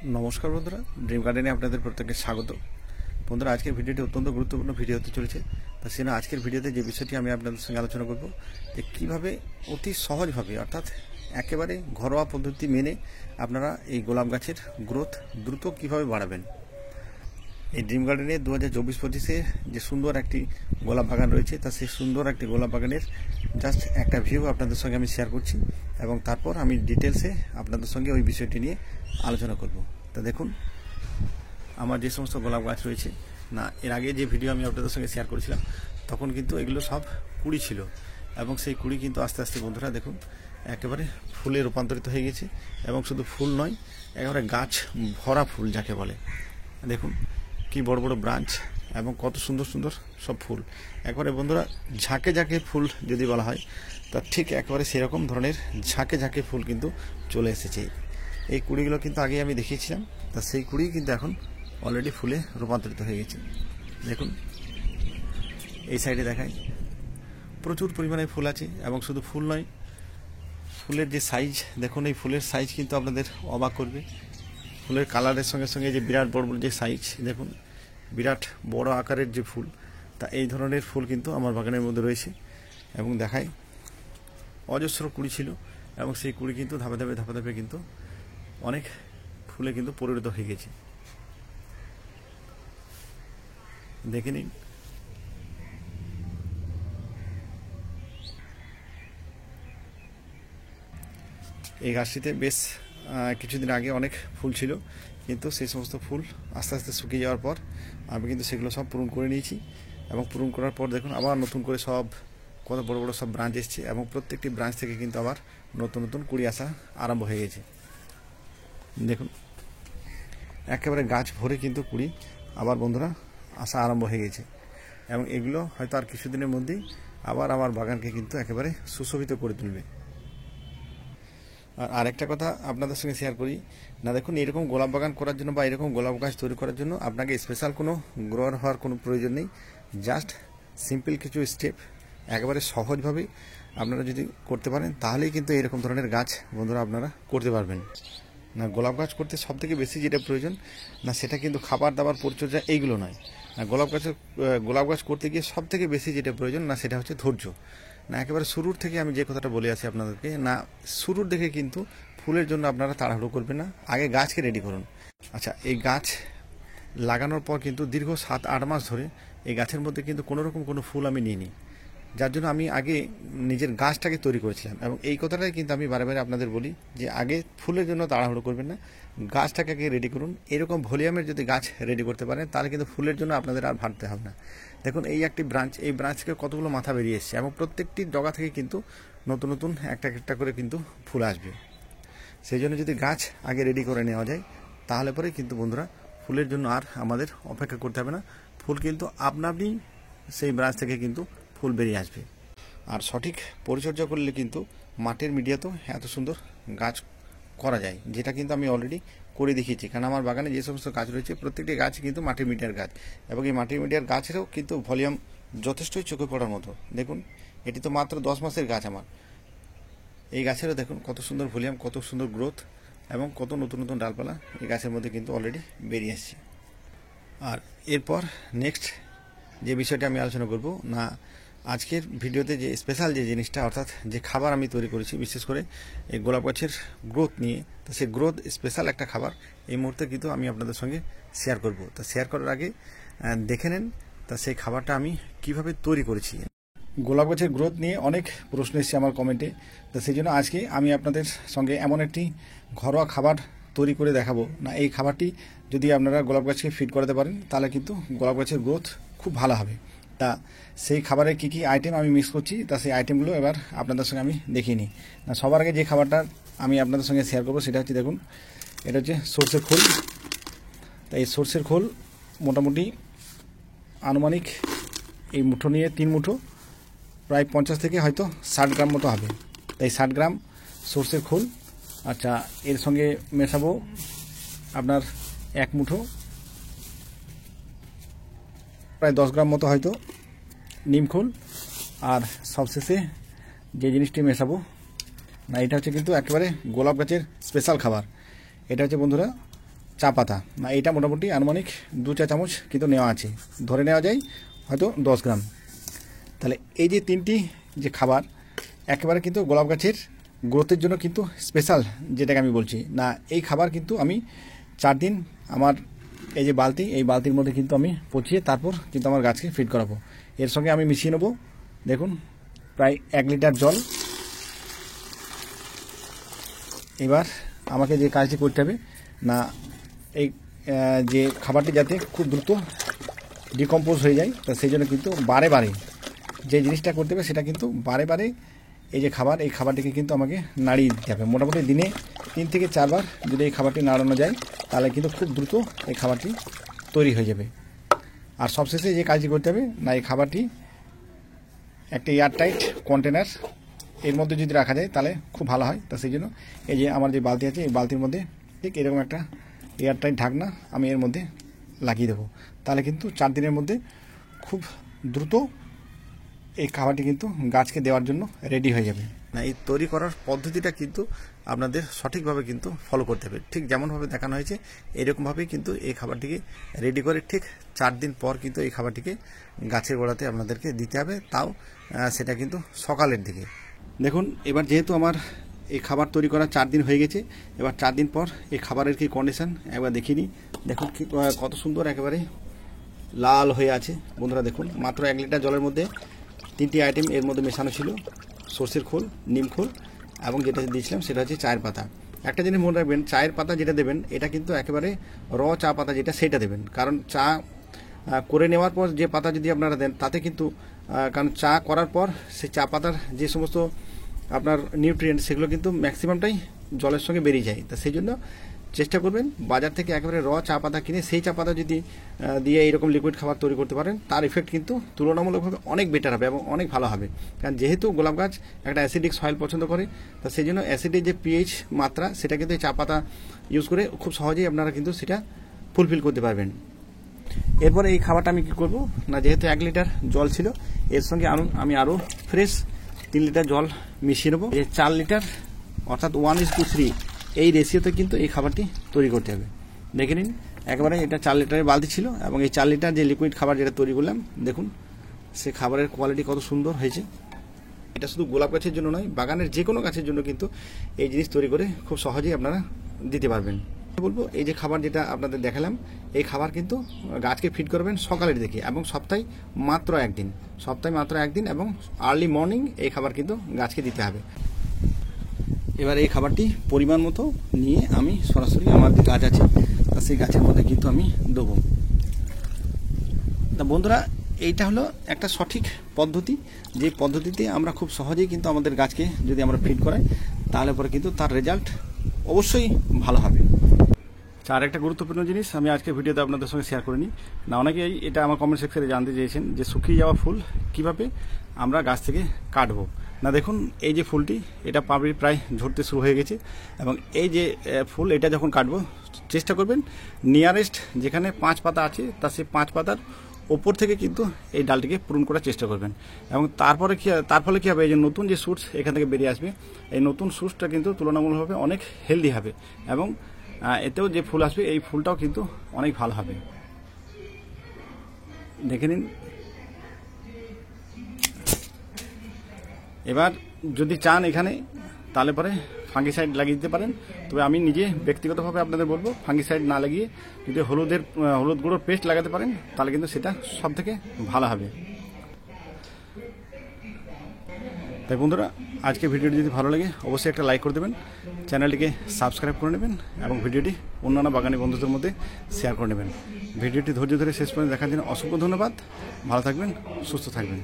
नमस्कार बंधुरा ड्रीम गार्डेने आपनादेर प्रत्येकके स्वागत। बंधुरा आजकेर भिडियोटी अत्यंत गुरुत्वपूर्ण भिडियो होते चलेছে। ता सेना आजकेर भिडियोते जे विषयटी आमि आपनादेर संगे आलोचना करब जे किभाबे अति सहजभावे अर्थात एकेबारे घरोया पद्धति मेने आपनारा एई गोलाप गाछेर ग्रोथ द्रुत किभाबे बाड़ाबेन। এই ড্রিম গার্ডেনে 2024-25-এ যে সুন্দর একটি গোলাপ বাগান রয়েছে তা সেই সুন্দর একটি গোলাপ বাগানের জাস্ট একটা ভিউ আপনাদের সঙ্গে আমি শেয়ার করছি এবং তারপর আমি ডিটেইলসে আপনাদের সঙ্গে ওই বিষয়টি নিয়ে আলোচনা করব। তা দেখুন আমার যে সমস্ত গোলাপ গাছ রয়েছে না এর আগে যে ভিডিও আমি আপনাদের সঙ্গে শেয়ার করেছিলাম তখন কিন্তু এগুলো সব কুড়ি ছিল এবং সেই কুড়ি কিন্তু আস্তে আস্তে বন্ধুরা দেখুন একেবারে ফুলে রূপান্তরিত হয়ে গেছে এবং শুধু ফুল নয় একেবারে গাছ ভরা ফুল যাকে বলে। দেখুন কি বড় বড় ব্রাঞ্চ এবং কত সুন্দর সুন্দর সব ফুল একবারে বন্ধুরা ঝাঁকে ঝাঁকে ফুল যদি বলা হয় তা ঠিক একেবারে সেরকম ধরনের ঝাঁকে ঝাঁকে ফুল কিন্তু চলে এসেছে। এই কুড়িগুলো কিন্তু আগে আমি দেখিয়েছিলাম তা সেই কুড়ি কিন্তু এখন অলরেডি ফুলে রূপান্তরিত হয়ে গেছে। দেখুন এই সাইডে দেখায় প্রচুর পরিমাণে ফুল আছে এবং শুধু ফুল নয় ফুলের যে সাইজ দেখুন এই ফুলের সাইজ কিন্তু আপনাদের অবাক করবে। ফুলের কালারের সঙ্গে সঙ্গে যে বিরাট বড় বড় যে সাইজ দেখুন বিরাট বড় আকারের যে ফুল তা এই ধরনের ফুল কিন্তু আমার বাগানের মধ্যে রয়েছে এবং দেখায় অজস্র কুড়ি ছিল এবং সেই কুড়ি কিন্তু ধাপে ধাপে ধাপে ধাপে কিন্তু অনেক ফুলে কিন্তু পরিণত হয়ে গেছে। দেখে নিন এই গাছটিতে বেশ কিছুদিন আগে অনেক ফুল ছিল কিন্তু সেই সমস্ত ফুল আস্তে আস্তে শুকিয়ে যাওয়ার পর আমি কিন্তু সেগুলো সব পূরণ করে নিয়েছি এবং পূরণ করার পর দেখুন আবার নতুন করে সব কত বড় বড় সব ব্রাঞ্চ এসছে এবং প্রত্যেকটি ব্রাঞ্চ থেকে কিন্তু আবার নতুন নতুন কুড়ি আসা আরম্ভ হয়ে গেছে। দেখুন একেবারে গাছ ভরে কিন্তু কুড়ি আবার বন্ধুরা আসা আরম্ভ হয়ে গেছে এবং এগুলো হয়তো আর কিছুদিনের মধ্যেই আবার আমার বাগানকে কিন্তু একেবারে সুশোভিত করে তুলবে। আর আরেকটা কথা আপনাদের সঙ্গে শেয়ার করি না দেখুন এরকম গোলাপ বাগান করার জন্য বা এরকম গোলাপ গাছ তৈরি করার জন্য আপনাকে স্পেশাল কোনো গ্রোয়ার হওয়ার কোনো প্রয়োজন নেই। জাস্ট সিম্পল কিছু স্টেপ একেবারে সহজভাবে আপনারা যদি করতে পারেন তাহলেই কিন্তু এরকম ধরনের গাছ বন্ধুরা আপনারা করতে পারবেন। না গোলাপ গাছ করতে সবথেকে বেশি যেটা প্রয়োজন না সেটা কিন্তু খাবার দাবার পরিচর্যা এইগুলো নয় না গোলাপ গাছ করতে গিয়ে সবথেকে বেশি যেটা প্রয়োজন না সেটা হচ্ছে ধৈর্য। না একেবারে শুরুর থেকে আমি যে কথাটা বলে আসি আপনাদেরকে না শুরুর দিকে কিন্তু ফুলের জন্য আপনারা তাড়াহুড়ো করবেন না, আগে গাছকে রেডি করুন। আচ্ছা এই গাছ লাগানোর পর কিন্তু দীর্ঘ 7-8 মাস ধরে এই গাছের মধ্যে কিন্তু কোনোরকম কোনো ফুল আমি নিইনি, যার জন্য আমি আগে নিজের গাছটাকে তৈরি করেছিলাম এবং এই কথাটাই কিন্তু আমি বারে বারে আপনাদের বলি যে আগে ফুলের জন্য তাড়াহুড়ো করবেন না, গাছটাকে আগে রেডি করুন। এরকম ভলিউমের যদি গাছ রেডি করতে পারেন তাহলে কিন্তু ফুলের জন্য আপনাদের আর ভাবতে হবে না। দেখুন এই একটি ব্রাঞ্চ, এই ব্রাঞ্চ থেকে কতগুলো মাথা বেরিয়ে এসছে এবং প্রত্যেকটি ডগা থেকে কিন্তু নতুন নতুন একটা একটা করে কিন্তু ফুল আসবে। সেই জন্য যদি গাছ আগে রেডি করে নেওয়া যায় তাহলে পরে কিন্তু বন্ধুরা ফুলের জন্য আর আমাদের অপেক্ষা করতে হবে না, ফুল কিন্তু আপনা আপনি সেই ব্রাঞ্চ থেকে কিন্তু ফুল বেরিয়ে আসবে। আর সঠিক পরিচর্যা করলে কিন্তু মাটির মিডিয়াতেও এত সুন্দর গাছ করা যায়, যেটা কিন্তু আমি অলরেডি করে দেখিয়েছি। কারণ আমার বাগানে যে সমস্ত গাছ রয়েছে প্রত্যেকটি গাছ কিন্তু মাটির মিডিয়ার গাছ এবং এই মাটির মিডিয়ার গাছেরও কিন্তু ভলিউম যথেষ্টই চোখে পড়ার মতো। দেখুন এটি তো মাত্র 10 মাসের গাছ আমার, এই গাছেরও দেখুন কত সুন্দর ভলিউম, কত সুন্দর গ্রোথ এবং কত নতুন নতুন ডালপালা এই গাছের মধ্যে কিন্তু অলরেডি বেরিয়ে এসছে। আর এরপর নেক্সট যে বিষয়টি আমি আলোচনা করব না আজকের ভিডিওতে যে স্পেশাল যে জিনিসটা অর্থাৎ যে খাবার আমি তৈরি করেছি বিশেষ করে এই গোলাপ গাছের গ্রোথ নিয়ে, তো সেই গ্রোথ স্পেশাল একটা খাবার এই মুহূর্তে কিন্তু আমি আপনাদের সঙ্গে শেয়ার করব। তা শেয়ার করার আগে দেখে নেন তা সেই খাবারটা আমি কিভাবে তৈরি করেছি। গোলাপ গাছের গ্রোথ নিয়ে অনেক প্রশ্ন এসেছে আমার কমেন্টে, তো সেই জন্য আজকে আমি আপনাদের সঙ্গে এমন একটি ঘরোয়া খাবার তৈরি করে দেখাবো না এই খাবারটি যদি আপনারা গোলাপ গাছকে ফিড করাতে পারেন তাহলে কিন্তু গোলাপ গাছের গ্রোথ খুব ভালো হবে। তা সেই খাবারে কী কী আইটেম আমি মিক্স করছি তা সেই আইটেমগুলো এবার আপনাদের সঙ্গে আমি দেখিয়ে নিই। না সবার আগে যে খাবারটা আমি আপনাদের সঙ্গে শেয়ার করবো সেটা হচ্ছে দেখুন এটা হচ্ছে সর্ষের খোল। তাই এই সর্ষের খোল মোটামুটি আনুমানিক এই মুঠো নিয়ে 3 মুঠো প্রায় 50 থেকে হয়তো 60 গ্রাম মতো হবে। তাই 60 গ্রাম সর্ষের খোল। আচ্ছা এর সঙ্গে মেশাবো আপনার 1 মুঠো প্রায় 10 গ্রাম মতো হয়তো নিমখোল। আর সবশেষে যে জিনিসটি মেশাবো না এটা হচ্ছে কিন্তু একেবারে গোলাপ গাছের স্পেশাল খাবার, এটা হচ্ছে বন্ধুরা চা পাতা, না এটা মোটামুটি আনুমানিক 2 চা চামচ কিন্তু নেওয়া আছে, ধরে নেওয়া যায় হয়তো 10 গ্রাম। তাহলে এই যে 3টি যে খাবার একেবারে কিন্তু গোলাপ গাছের গ্রোথের জন্য কিন্তু স্পেশাল, যেটাকে আমি বলছি না, এই খাবার কিন্তু আমি 4 দিন আমার এই যে বালতি, এই বালতির মধ্যে কিন্তু আমি পচিয়ে তারপর কিন্তু আমার গাছকে ফিড করাবো। এর সঙ্গে আমি মিশিয়ে নেবো দেখুন প্রায় 1 লিটার জল। এবার আমাকে যে কাজটি করতে হবে না, এই যে খাবারটি যাতে খুব দ্রুত ডিকম্পোজ হয়ে যায়, তো সেই জন্য কিন্তু বারে বারে যে জিনিসটা করতে হবে সেটা কিন্তু বারে বারে এই যে খাবার, এই খাবারটিকে কিন্তু আমাকে নাড়িয়ে দিতে হবে। মোটামুটি দিনে 3 থেকে 4 বার যদি এই খাবারটি নাড়ানো যায় তাহলে কিন্তু খুব দ্রুত এই খাবারটি তৈরি হয়ে যাবে। আর সবশেষে যে কাজটি করতে হবে না, এই খাবারটি একটা এয়ারটাইট কন্টেনার এর মধ্যে যদি রাখা যায় তাহলে খুব ভালো হয়। তা সেই জন্য এই যে আমার যে বালতি আছে, এই বালতির মধ্যে ঠিক এরকম একটা এয়ারটাইট ঢাকনা আমি এর মধ্যে লাগিয়ে দেবো। তাহলে কিন্তু 4 দিনের মধ্যে খুব দ্রুত এই খাবারটি কিন্তু গাছকে দেওয়ার জন্য রেডি হয়ে যাবে। না, এই তৈরি করার পদ্ধতিটা কিন্তু আপনাদের সঠিকভাবে কিন্তু ফলো করতে হবে, ঠিক যেমনভাবে দেখানো হয়েছে এরকমভাবেই কিন্তু এই খাবারটিকে রেডি করে ঠিক 4 দিন পর কিন্তু এই খাবারটিকে গাছের গোড়াতে আপনাদেরকে দিতে হবে, তাও সেটা কিন্তু সকালের দিকে। দেখুন এবার যেহেতু আমার এই খাবার তৈরি করা 4 দিন হয়ে গেছে, এবার 4 দিন পর এই খাবারের কি কন্ডিশন একবার দেখিয়ে নিই। দেখুন কত সুন্দর একেবারে লাল হয়ে আছে বন্ধুরা। দেখুন মাত্র 1 লিটার জলের মধ্যে 3টি আইটেম এর মধ্যে মেশানো ছিল, সর্ষের খোল, নিম খোল এবং যেটা দিয়েছিলাম সেটা হচ্ছে চায়ের পাতা। একটা জিনিস মনে রাখবেন, চায়ের পাতা যেটা দেবেন এটা কিন্তু একেবারে চা পাতা যেটা সেটা দেবেন, কারণ চা করে নেওয়ার পর যে পাতা যদি আপনারা দেন তাতে কিন্তু কারণ চা করার পর সেই চা পাতার যে সমস্ত আপনার নিউট্রিয়েন্ট সেগুলো কিন্তু ম্যাক্সিমামটাই জলের সঙ্গে বেরিয়ে যায়। তা সেই জন্য চেষ্টা করবেন বাজার থেকে একেবারে চা পাতা কিনে সেই চা পাতা যদি দিয়ে এইরকম লিকুইড খাবার তৈরি করতে পারেন, তার ইফেক্ট কিন্তু তুলনামূলকভাবে অনেক বেটার হবে এবং অনেক ভালো হবে। কারণ যেহেতু গোলাপ গাছ একটা অ্যাসিডিক সয়েল পছন্দ করে, তা সেই জন্য অ্যাসিডের যে পিএইচ মাত্রা সেটা কিন্তু এই চা পাতা ইউজ করে খুব সহজেই আপনারা কিন্তু সেটা ফুলফিল করতে পারবেন। এরপরে এই খাবারটা আমি কী করবো না, যেহেতু 1 লিটার জল ছিল এর সঙ্গে আমি আরও ফ্রেশ 3 লিটার জল মিশিয়ে নেবো। এই 4 লিটার অর্থাৎ 1:3 এই রেশিওতে কিন্তু এই খাবারটি তৈরি করতে হবে। দেখে নিন একেবারে এটা 4 লিটারের বালতি ছিল এবং এই 4 লিটার যে লিকুইড খাবার যেটা তৈরি করলাম, দেখুন সে খাবারের কোয়ালিটি কত সুন্দর হয়েছে। এটা শুধু গোলাপ গাছের জন্য নয়, বাগানের যে কোনো গাছের জন্য কিন্তু এই জিনিস তৈরি করে খুব সহজেই আপনারা দিতে পারবেন। বলবো এই যে খাবার যেটা আপনাদের দেখালাম, এই খাবার কিন্তু গাছকে ফিড করবেন সকালের দিকে এবং সপ্তাহে মাত্র 1 দিন, এবং আর্লি মর্নিং এই খাবার কিন্তু গাছকে দিতে হবে। এবার এই খাবারটি পরিমাণ মতো নিয়ে আমি সরাসরি আমার যে গাছ আছে সেই গাছের মধ্যে কিন্তু আমি দেবো। তা বন্ধুরা এইটা হলো একটা সঠিক পদ্ধতি, যে পদ্ধতিতে আমরা খুব সহজেই কিন্তু আমাদের গাছকে যদি আমরা ফিড করাই তাহলে পরে কিন্তু তার রেজাল্ট অবশ্যই ভালো হবে। আর একটা গুরুত্বপূর্ণ জিনিস আমি আজকে ভিডিওতে আপনাদের সঙ্গে শেয়ার করে নিই না, অনেকেই এটা আমার কমেন্ট সেকশনে জানতে চেয়েছেন যে শুকিয়ে যাওয়া ফুল কিভাবে আমরা গাছ থেকে কাটবো। না দেখুন এই যে ফুলটি এটা পাপড়ি প্রায় ঝরতে শুরু হয়ে গেছে এবং এই যে ফুল এটা যখন কাটবো চেষ্টা করবেন নিয়ারেস্ট যেখানে 5 পাতা আছে তা সেই 5 পাতার ওপর থেকে কিন্তু এই ডালটিকে পূরণ করার চেষ্টা করবেন এবং তার ফলে কী হবে, এই যে নতুন যে শুটস এখান থেকে বেরিয়ে আসবে, এই নতুন শুটসটা কিন্তু তুলনামূলকভাবে অনেক হেলদি হবে এবং এতেও যে ফুল আসবে এই ফুলটাও কিন্তু অনেক ভালো হবে। দেখে নিন। এবার যদি চান এখানে তাহলে পরে ফাঙ্গিসাইড লাগিয়ে দিতে পারেন, তবে আমি নিজে ব্যক্তিগতভাবে আপনাদের বলবো ফাঙ্গিসাইড না লাগিয়ে যদি হলুদ গুঁড়োর পেস্ট লাগাতে পারেন তাহলে কিন্তু সেটা সব থেকে ভালো হবে। তাই বন্ধুরা আজকে ভিডিওটি যদি ভালো লাগে অবশ্যই একটা লাইক করে দেবেন, চ্যানেলটিকে সাবস্ক্রাইব করে নেবেন এবং ভিডিওটি অন্যান্য বাগানি বন্ধুদের মধ্যে শেয়ার করে নেবেন। ভিডিওটি ধৈর্য ধরে শেষ পর্যন্ত দেখার জন্য অসংখ্য ধন্যবাদ। ভালো থাকবেন, সুস্থ থাকবেন।